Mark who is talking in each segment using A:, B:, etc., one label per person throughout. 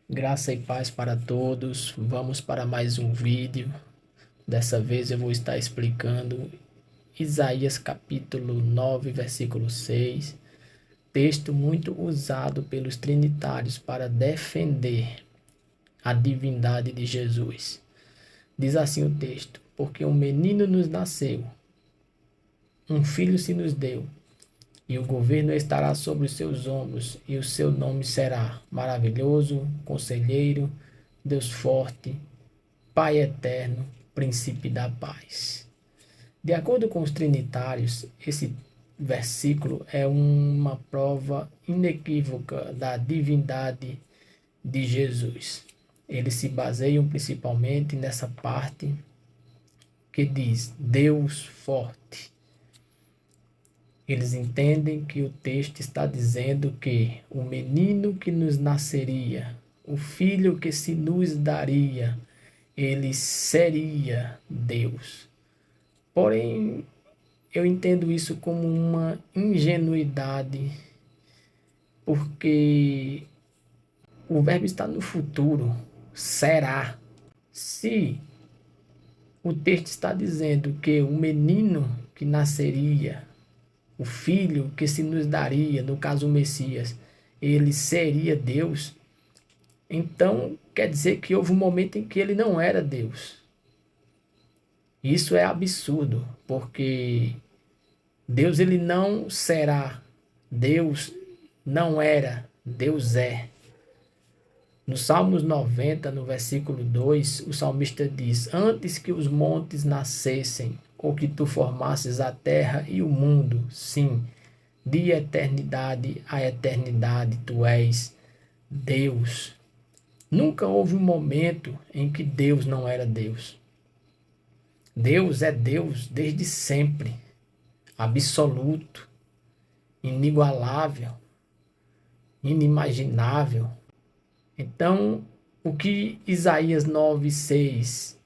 A: Graça e paz para todos. Vamos para mais um vídeo. Dessa vez eu vou estar explicando Isaías capítulo 9, versículo 6. Texto muito usado pelos trinitários para defender a divindade de Jesus. Diz assim o texto: Porque um menino nos nasceu, um filho se nos deu, e o governo estará sobre os seus ombros, e o seu nome será Maravilhoso, Conselheiro, Deus Forte, Pai Eterno, Príncipe da Paz. De acordo com os trinitários, esse versículo é uma prova inequívoca da divindade de Jesus. Eles se baseiam principalmente nessa parte que diz Deus forte. Eles entendem que o texto está dizendo que o menino que nos nasceria, o filho que se nos daria, ele seria Deus. Porém, eu entendo isso como uma ingenuidade, porque o verbo está no futuro, será. Se o texto está dizendo que o menino que nasceria, o filho que se nos daria, no caso o Messias, ele seria Deus, então quer dizer que houve um momento em que ele não era Deus. Isso é absurdo, porque Deus ele não será, Deus não era, Deus é. No Salmos 90, no versículo 2, o salmista diz: Antes que os montes nascessem, ou que tu formasses a terra e o mundo, sim, de eternidade a eternidade, tu és Deus. Nunca houve um momento em que Deus não era Deus. Deus é Deus desde sempre, absoluto, inigualável, inimaginável. Então, o que Isaías 9:6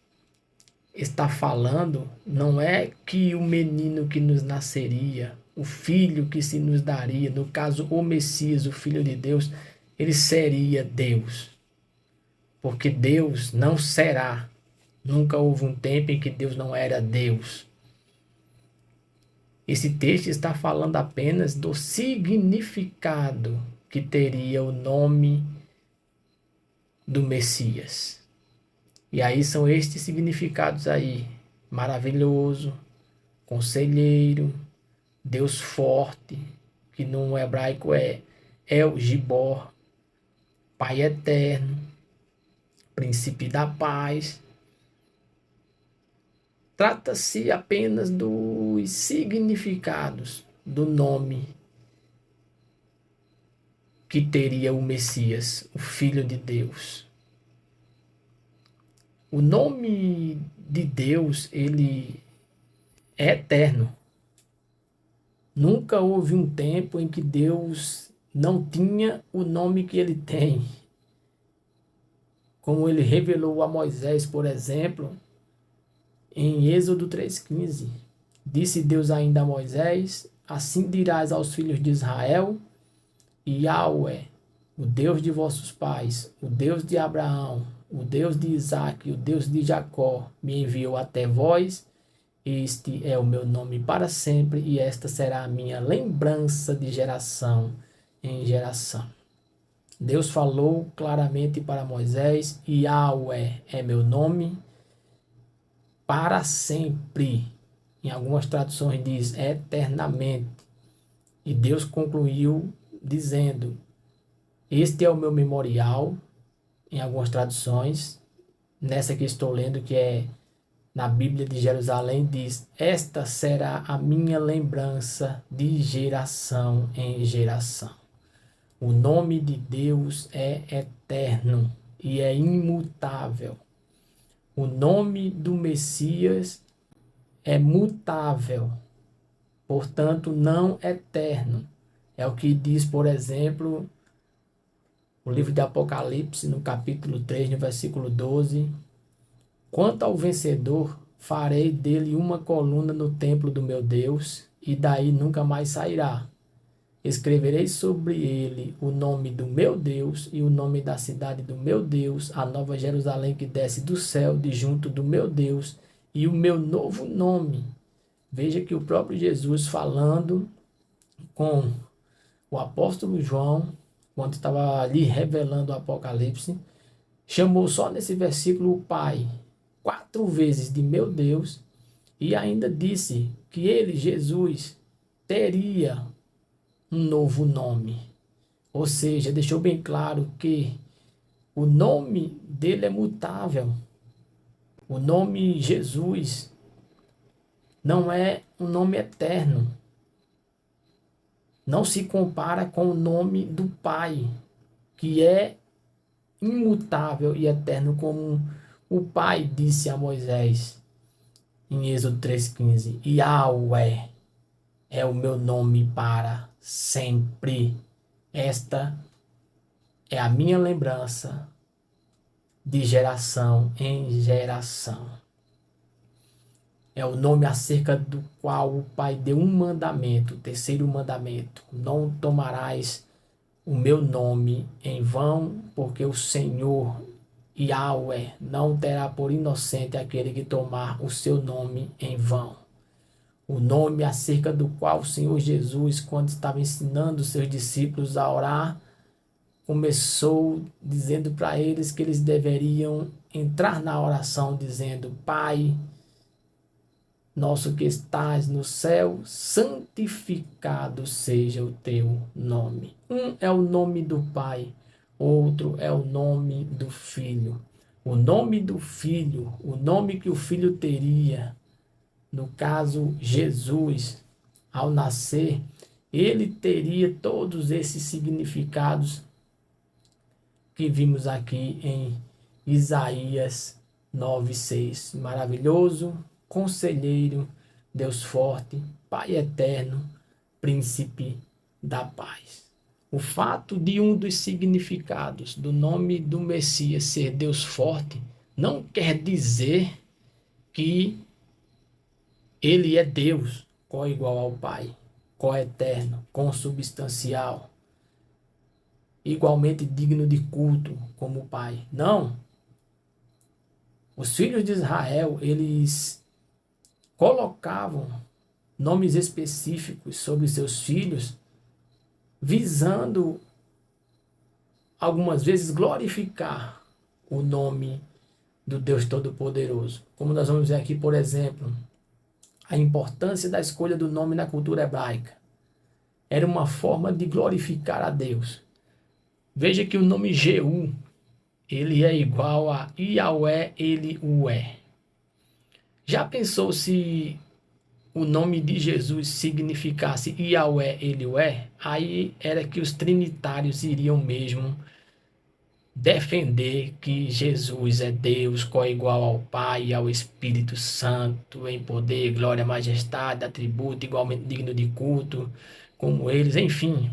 A: está falando não é que o menino que nos nasceria, o filho que se nos daria, no caso o Messias, o Filho de Deus, ele seria Deus. Porque Deus não será. Nunca houve um tempo em que Deus não era Deus. Esse texto está falando apenas do significado que teria o nome do Messias. E aí são estes significados aí: maravilhoso, conselheiro, Deus forte, que no hebraico é El Gibor, Pai eterno, Príncipe da paz. Trata-se apenas dos significados do nome que teria o Messias, o Filho de Deus. O nome de Deus, ele é eterno. Nunca houve um tempo em que Deus não tinha o nome que ele tem. Como ele revelou a Moisés, por exemplo, em Êxodo 3,15. Disse Deus ainda a Moisés: Assim dirás aos filhos de Israel: Yahweh, o Deus de vossos pais, o Deus de Abraão, o Deus de Isaque, o Deus de Jacó, me enviou até vós. Este é o meu nome para sempre, e esta será a minha lembrança de geração em geração. Deus falou claramente para Moisés: Yahweh é meu nome para sempre. Em algumas traduções diz eternamente. E Deus concluiu dizendo: Este é o meu memorial. Em algumas traduções, nessa que estou lendo, que é na Bíblia de Jerusalém, diz: Esta será a minha lembrança de geração em geração. O nome de Deus é eterno e é imutável. O nome do Messias é mutável, portanto não eterno. É o que diz, por exemplo, o livro de Apocalipse, no capítulo 3, no versículo 12. Quanto ao vencedor, farei dele uma coluna no templo do meu Deus, e daí nunca mais sairá. Escreverei sobre ele o nome do meu Deus e o nome da cidade do meu Deus, a nova Jerusalém que desce do céu, de junto do meu Deus, e o meu novo nome. Veja que o próprio Jesus falando com o apóstolo João, quando estava ali revelando o Apocalipse, chamou só nesse versículo o Pai 4 vezes de meu Deus e ainda disse que ele, Jesus, teria um novo nome. Ou seja, deixou bem claro que o nome dele é mutável. O nome Jesus não é um nome eterno. Não se compara com o nome do Pai, que é imutável e eterno, como o Pai disse a Moisés em Êxodo 3,15. Yahweh é o meu nome para sempre. Esta é a minha lembrança de geração em geração. É o nome acerca do qual o Pai deu um mandamento, o terceiro mandamento. Não tomarás o meu nome em vão, porque o Senhor Yahweh não terá por inocente aquele que tomar o seu nome em vão. O nome acerca do qual o Senhor Jesus, quando estava ensinando os seus discípulos a orar, começou dizendo para eles que eles deveriam entrar na oração dizendo: Pai nosso que estás no céu, santificado seja o teu nome. Um é o nome do Pai, outro é o nome do Filho. O nome do Filho, o nome que o Filho teria, no caso Jesus, ao nascer, ele teria todos esses significados que vimos aqui em Isaías 9:6. Maravilhoso, Conselheiro, Deus forte, Pai eterno, Príncipe da paz. O fato de um dos significados do nome do Messias ser Deus forte não quer dizer que ele é Deus, co-igual ao Pai, co-eterno, consubstancial, igualmente digno de culto como o Pai. Não. Os filhos de Israel, eles colocavam nomes específicos sobre seus filhos, visando algumas vezes glorificar o nome do Deus Todo-Poderoso. Como nós vamos ver aqui, por exemplo, a importância da escolha do nome na cultura hebraica. Era uma forma de glorificar a Deus. Veja que o nome Jeú, ele é igual a Yahweh, ele o é. Já pensou se o nome de Jesus significasse Yahweh, ele o é? Aí era que os trinitários iriam mesmo defender que Jesus é Deus, co-igual ao Pai e ao Espírito Santo, em poder, glória, majestade, atributo, igualmente digno de culto, como eles, enfim.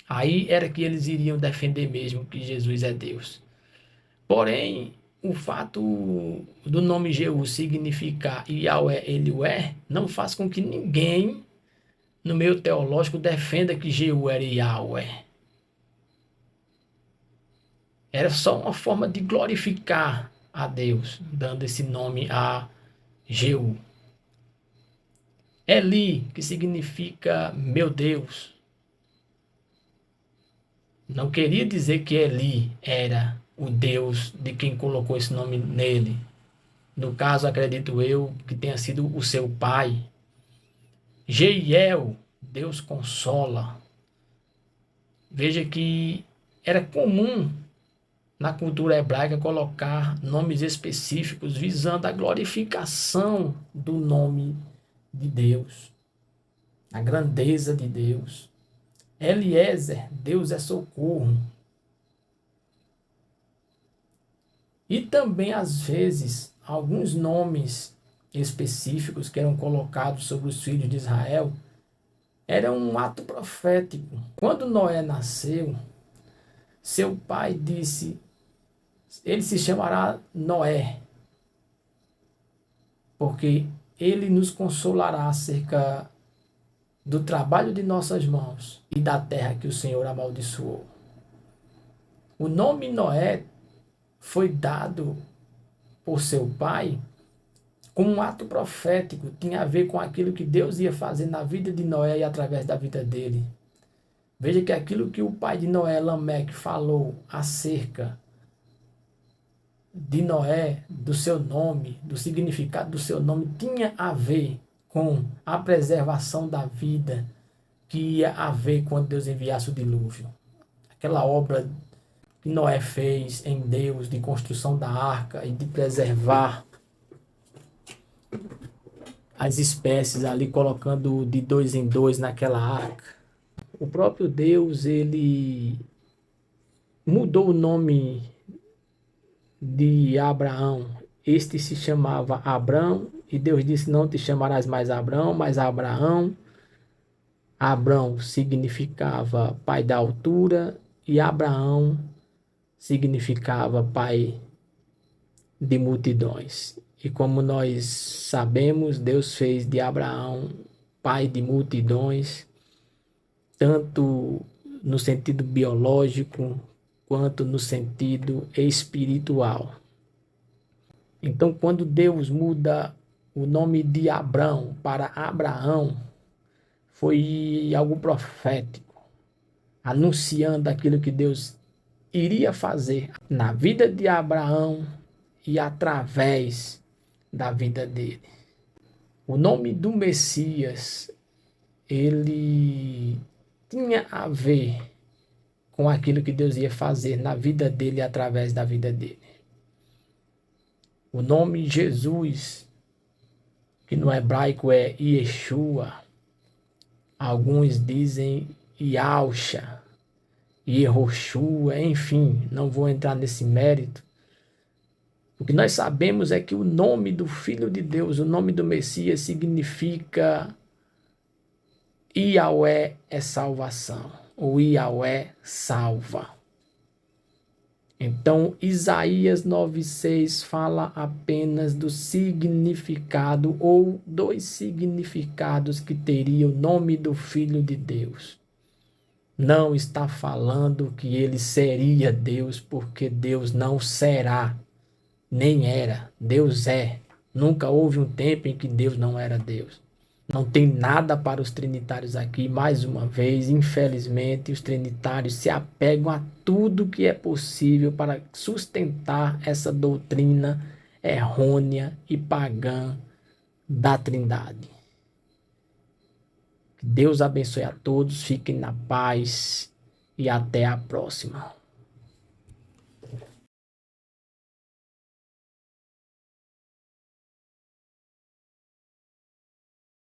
A: Aí era que eles iriam defender mesmo que Jesus é Deus. Porém, o fato do nome Jeú significar Yahweh, ele o é, não faz com que ninguém no meio teológico defenda que Jeú era Yahweh. Era só uma forma de glorificar a Deus, dando esse nome a Jeú. Eli, que significa meu Deus, não queria dizer que Eli era o Deus de quem colocou esse nome nele. No caso, acredito eu, que tenha sido o seu pai. Jeiel, Deus consola. Veja que era comum na cultura hebraica colocar nomes específicos visando a glorificação do nome de Deus, a grandeza de Deus. Eliezer, Deus é socorro. E também, às vezes, alguns nomes específicos que eram colocados sobre os filhos de Israel eram um ato profético. Quando Noé nasceu, seu pai disse: ele se chamará Noé, porque ele nos consolará acerca do trabalho de nossas mãos e da terra que o Senhor amaldiçoou. O nome Noé foi dado por seu pai como um ato profético, tinha a ver com aquilo que Deus ia fazer na vida de Noé e através da vida dele. Veja que aquilo que o pai de Noé, Lameque, falou acerca de Noé, do seu nome, do significado do seu nome, tinha a ver com a preservação da vida que ia haver quando Deus enviasse o dilúvio. Aquela obra que Noé fez em Deus de construção da arca e de preservar as espécies ali, colocando de 2 em 2 naquela arca. O próprio Deus, ele mudou o nome de Abraão. Este se chamava Abrão, e Deus disse: não te chamarás mais Abrão, mas Abraão. Abrão significava pai da altura, e Abraão significava pai de multidões. E como nós sabemos, Deus fez de Abraão pai de multidões, tanto no sentido biológico quanto no sentido espiritual. Então, quando Deus muda o nome de Abrão para Abraão, foi algo profético, anunciando aquilo que Deus iria fazer na vida de Abraão e através da vida dele. O nome do Messias, ele tinha a ver com aquilo que Deus ia fazer na vida dele e através da vida dele. O nome Jesus, que no hebraico é Yeshua, alguns dizem Yausha, Yehoshua, enfim, não vou entrar nesse mérito. O que nós sabemos é que o nome do Filho de Deus, o nome do Messias, significa Yahweh é salvação, ou Yahweh salva. Então, Isaías 9,6 fala apenas do significado, ou dos significados que teria o nome do Filho de Deus. Não está falando que ele seria Deus, porque Deus não será, nem era. Deus é. Nunca houve um tempo em que Deus não era Deus. Não tem nada para os trinitários aqui. Mais uma vez, infelizmente, os trinitários se apegam a tudo que é possível para sustentar essa doutrina errônea e pagã da Trindade. Que Deus abençoe a todos, fiquem na paz e até a próxima.